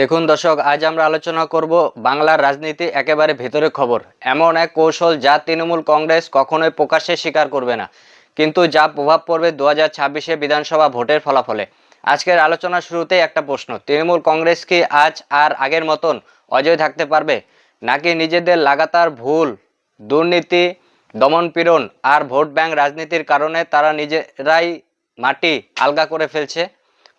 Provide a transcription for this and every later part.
দেখুন দর্শক, আজ আমরা আলোচনা করব বাংলার রাজনীতি একেবারে ভেতরে খবর, এমন এক কৌশল যা তৃণমূল কংগ্রেস কখনোই প্রকাশ্যে স্বীকার করবে না, কিন্তু যা প্রভাব পড়বে 2026 বিধানসভা ভোটের ফলাফলে। আজকের আলোচনার শুরুতেই একটা প্রশ্ন: তৃণমূল কংগ্রেস কি আজ আর আগের মতন অজয় থাকতে পারবে, নাকি নিজেদের লাগাতার ভুল, দুর্নীতি, দমনপীড়ন আর ভোট ব্যাংক রাজনীতির কারণে তারা নিজেরাই মাটি আলগা করে ফেলছে?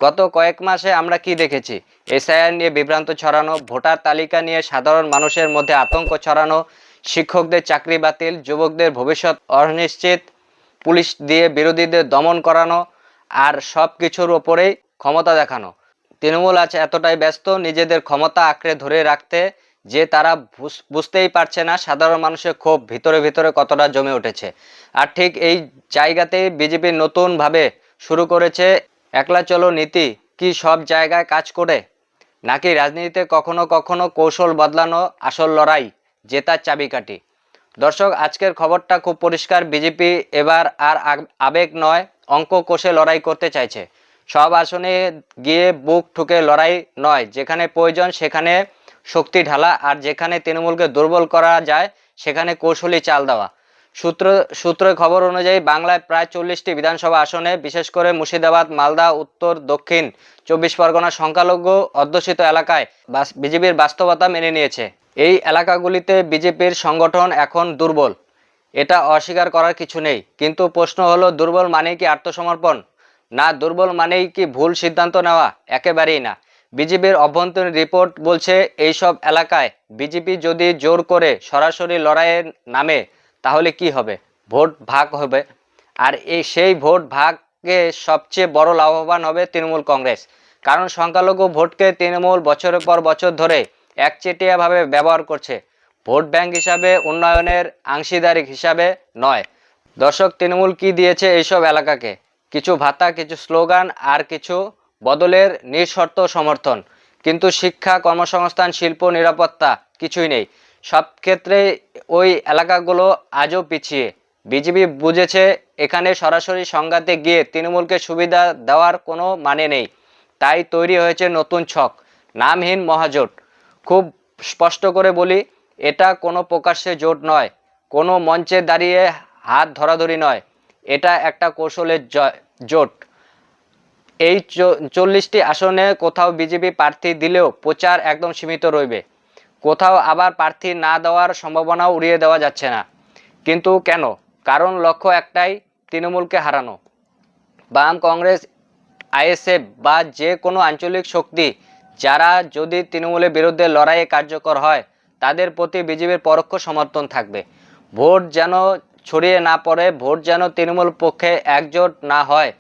গত কয়েক মাসে আমরা কি দেখেছি? এসআইআর নিয়ে বিভ্রান্ত ছড়ানো, ভোটার তালিকা নিয়ে সাধারণ মানুষের মধ্যে আতঙ্ক ছড়ানো, শিক্ষকদের চাকরি বাতিল, যুবকদের ভবিষ্যৎ অনিশ্চিত, পুলিশ দিয়ে বিরোধীদের দমন করানো, আর সব কিছুর ওপরেই ক্ষমতা দেখানো। তৃণমূল আছে এতটাই ব্যস্ত নিজেদের ক্ষমতা আঁকড়ে ধরে রাখতে যে তারা বুঝতেই পারছে না সাধারণ মানুষের ক্ষোভ ভিতরে ভিতরে কতটা জমে উঠেছে। আর ঠিক এই জায়গাতেই বিজেপি নতুনভাবে শুরু করেছে একলা চলো নীতি। কি সব জায়গায় কাজ করে, নাকি রাজনীতিতে কখনো কখনো কৌশল বদলানো আসল লড়াই জেতার চাবিকাঠি? দর্শক, আজকের খবরটা খুব পরিষ্কার। বিজেপি এবার আর আবেগ নয়, অঙ্ক কষে লড়াই করতে চাইছে। সব আসনে গিয়ে বুক ঠুকে লড়াই নয়, যেখানে প্রয়োজন সেখানে শক্তি ঢালা, আর যেখানে তৃণমূলকে দুর্বল করা যায় সেখানে কৌশলী চাল দেওয়া। সূত্রের খবর অনুযায়ী বাংলায় প্রায় 40টি বিধানসভা আসনে, বিশেষ করে মুর্শিদাবাদ, মালদা, উত্তর, দক্ষিণ 24 পরগনা সংখ্যালঘু অধ্যুষিত এলাকায় বিজেপির বাস্তবতা মেনে নিয়েছে। এই এলাকাগুলিতে বিজেপির সংগঠন এখন দুর্বল, এটা অস্বীকার করার কিছু নেই। কিন্তু প্রশ্ন হলো, দুর্বল মানেই কি আত্মসমর্পণ? না, দুর্বল মানেই কি ভুল সিদ্ধান্ত নেওয়া? একেবারেই না। বিজেপির অভ্যন্তরীণ রিপোর্ট বলছে এইসব এলাকায় বিজেপি যদি জোর করে সরাসরি লড়াইয়ের নামে তাহলে কি হবে? ভোট ভাগ হবে, আর সেই ভোট ভাগে সবচেয়ে বড় লাভবান হবে তৃণমূল কংগ্রেস। কারণ সংখ্যালঘু ভোটকে তৃণমূল বছরের পর বছর ধরে একচেটিয়াভাবে ব্যবহার করছে, ভোট ব্যাংক হিসাবে, উন্নয়নের অংশীদারি হিসাবে নয়। দর্শক, তৃণমূল কি দিয়েছে এইসব এলাকাকে? কিছু ভাতা, কিছু স্লোগান, আর কিছু বদলের নিঃশর্ত সমর্থন। কিন্তু শিক্ষা, কর্মসংস্থান, শিল্প, নিরাপত্তা কিছুই নেই। সব ক্ষেত্রে ওই এলাকাগুলো আজও পিছিয়ে। বিজেপি বুঝেছে এখানে সরাসরি সংঘাতে গিয়ে তৃণমূলকে সুবিধা দেওয়ার কোনো মানে নেই। তাই তৈরি হয়েছে নতুন ছক, নামহীন মহাজোট। খুব স্পষ্ট করে বলি, এটা কোনো প্রকাশ্যে জোট নয়, কোনো মঞ্চে দাঁড়িয়ে হাত ধরাধরি নয়, এটা একটা কৌশলের জোট। এই 40টি আসনে কোথাও বিজেপি প্রার্থী দিলেও প্রচার একদম সীমিত রইবে, কোথাও আবার প্রার্থী না দেওয়ার সম্ভাবনাও উড়িয়ে দেওয়া যাচ্ছে না। কিন্তু কেন? কারণ লক্ষ্য একটাই, তৃণমূলকে হারানো। বাম, কংগ্রেস, আইএসএফ বা যে কোনো আঞ্চলিক শক্তি যারা যদি তৃণমূলের বিরুদ্ধে লড়াইয়ে কার্যকর হয়, তাদের প্রতি বিজেপির পরোক্ষ সমর্থন থাকবে। ভোট যেন ছড়িয়ে না পড়ে, ভোট যেন তৃণমূল পক্ষে একজোট না হয়,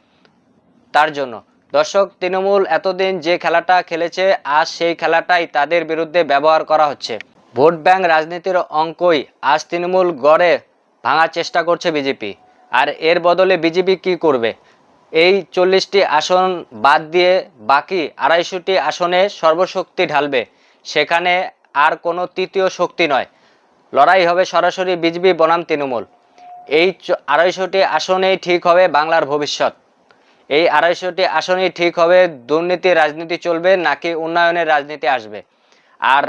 তার জন্য। দর্শক, তৃণমূল এতদিন যে খেলাটা খেলেছে, আজ সেই খেলাটাই তাদের বিরুদ্ধে ব্যবহার করা হচ্ছে। ভোট ব্যাংক রাজনীতির অঙ্কই আজ তৃণমূল গড়ে ভাঙার চেষ্টা করছে বিজেপি। আর এর বদলে বিজেপি কি করবে? এই 40টি আসন বাদ দিয়ে বাকি 250টি আসনে সর্বশক্তি ঢালবে। সেখানে আর কোনো তৃতীয় শক্তি নয়, লড়াই হবে সরাসরি বিজেপি বনাম তৃণমূল। এই 250টি আসনেই ঠিক হবে বাংলার ভবিষ্যৎ। এই 250টি আসনেই ঠিক হবে দুর্নীতির রাজনীতি চলবে নাকি উন্নয়নের রাজনীতি আসবে, আর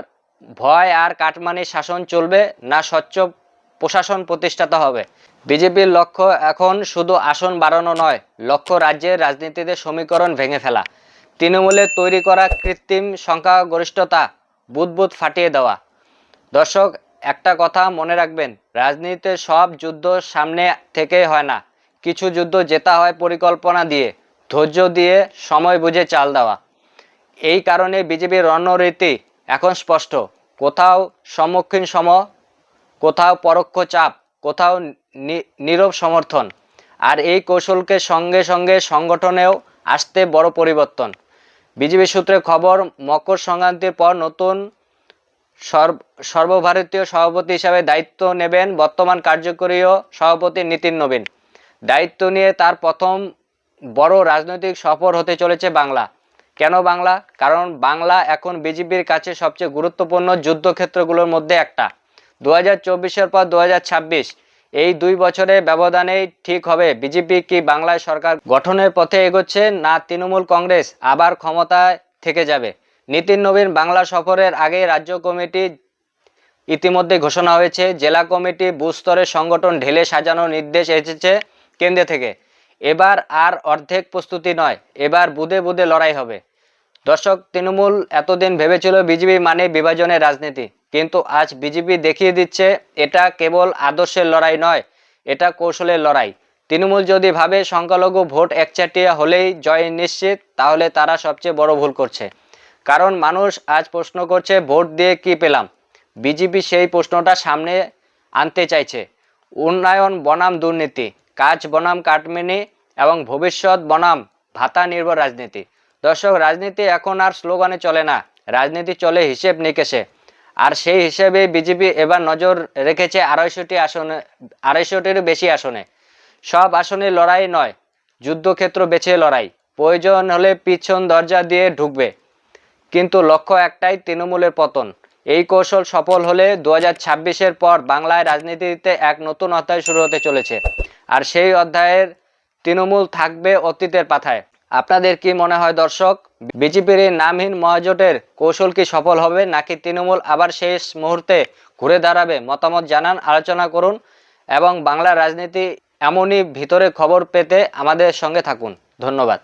ভয় আর কাটমানি শাসন চলবে না স্বচ্ছ প্রশাসন প্রতিষ্ঠিত হবে। বিজেপির লক্ষ্য এখন শুধু আসন বাড়ানো নয়, লক্ষ্য রাজ্যের রাজনীতিতে সমীকরণ ভেঙে ফেলা, তৃণমূলের তৈরি করা কৃত্রিম সংখ্যাগরিষ্ঠতা বুদবুদ ফাটিয়ে দেওয়া। দর্শক, একটা কথা মনে রাখবেন, রাজনীতিতে সব যুদ্ধ সামনে থেকে হয় না। কিছু যুদ্ধ জেতা হয় পরিকল্পনা দিয়ে, ধৈর্য দিয়ে, সময় বুঝে চাল দেওয়া। এই কারণে বিজেপির রণনীতি এখন স্পষ্ট, কোথাও সম্মুখীন সম, কোথাও পরোক্ষ চাপ, কোথাও নীরব সমর্থন। আর এই কৌশলকে সঙ্গে সঙ্গে সংগঠনেও আসতে বড় পরিবর্তন। বিজেপি সূত্রে খবর, মকর সংক্রান্তির পর নতুন সর্বভারতীয় সভাপতি হিসাবে দায়িত্ব নেবেন বর্তমান কার্যকরী সভাপতি নীতিন নবীন। দায়িত্ব নিয়ে তার প্রথম বড় রাজনৈতিক সফর হতে চলেছে বাংলা। কেন বাংলা? কারণ বাংলা এখন বিজেপির কাছে সবচেয়ে গুরুত্বপূর্ণ যুদ্ধক্ষেত্রগুলোর মধ্যে একটা। 2024-এর পর 2026, এই 2 বছরের ব্যবধানেই ঠিক হবে বিজেপি কি বাংলায় সরকার গঠনের পথে এগোচ্ছে, না তৃণমূল কংগ্রেস আবার ক্ষমতায় থেকে যাবে। নীতিন নবীন বাংলা সফরের আগে রাজ্য কমিটি ইতিমধ্যে ঘোষণা হয়েছে, জেলা কমিটি বুথ স্তরের সংগঠন ঢেলে সাজানোর নির্দেশ এসেছে কেন্দ্র থেকে। এবার আর অর্ধেক প্রস্তুতি নয়, এবার বুধে বুধে লড়াই হবে। দর্শক, তৃণমূল এতদিন ভেবেছিল বিজেপি মানে বিভাজনের রাজনীতি, কিন্তু আজ বিজেপি দেখিয়ে দিচ্ছে এটা কেবল আদর্শের লড়াই নয়, এটা কৌশলের লড়াই। তৃণমূল যদি ভাবে সংখ্যালঘু ভোট একচাটিয়া হলেই জয় নিশ্চিত, তাহলে তারা সবচেয়ে বড় ভুল করছে। কারণ মানুষ আজ প্রশ্ন করছে ভোট দিয়ে কি পেলাম। বিজেপি সেই প্রশ্নটা সামনে আনতে চাইছে। উন্নয়ন বনাম দুর্নীতি, কাজ বনাম কাটমানি এবং ভবিষ্যৎ বনাম ভাতা নির্ভর রাজনীতি। দর্শক, রাজনীতি এখন আর স্লোগানে চলে না, রাজনীতি চলে হিসেব নিকেশে। আর সেই হিসেবে বিজেপি এবার নজর রেখেছে 250টিরও বেশি আসনে। সব আসনে লড়াই নয়, যুদ্ধক্ষেত্র বেছে লড়াই। প্রয়োজন হলে পিছন দরজা দিয়ে ঢুকবে, কিন্তু লক্ষ্য একটাই, তৃণমূলের পতন। এই কৌশল সফল হলে 2026-এর পর বাংলায় রাজনীতিতে এক নতুন অধ্যায় শুরু হতে চলেছে। আর সেই অধ্যায়ের তৃণমূল থাকবে অতীতের পাতায়। আপনাদের কি মনে হয় দর্শক, বিজেপির এই নামহীন মহাজোটের কৌশল কি সফল হবে, নাকি তৃণমূল আবার শেষ মুহূর্তে ঘুরে দাঁড়াবে? মতামত জানান, আলোচনা করুন এবং বাংলার রাজনীতি এমনই ভিতরে খবর পেতে আমাদের সঙ্গে থাকুন। ধন্যবাদ।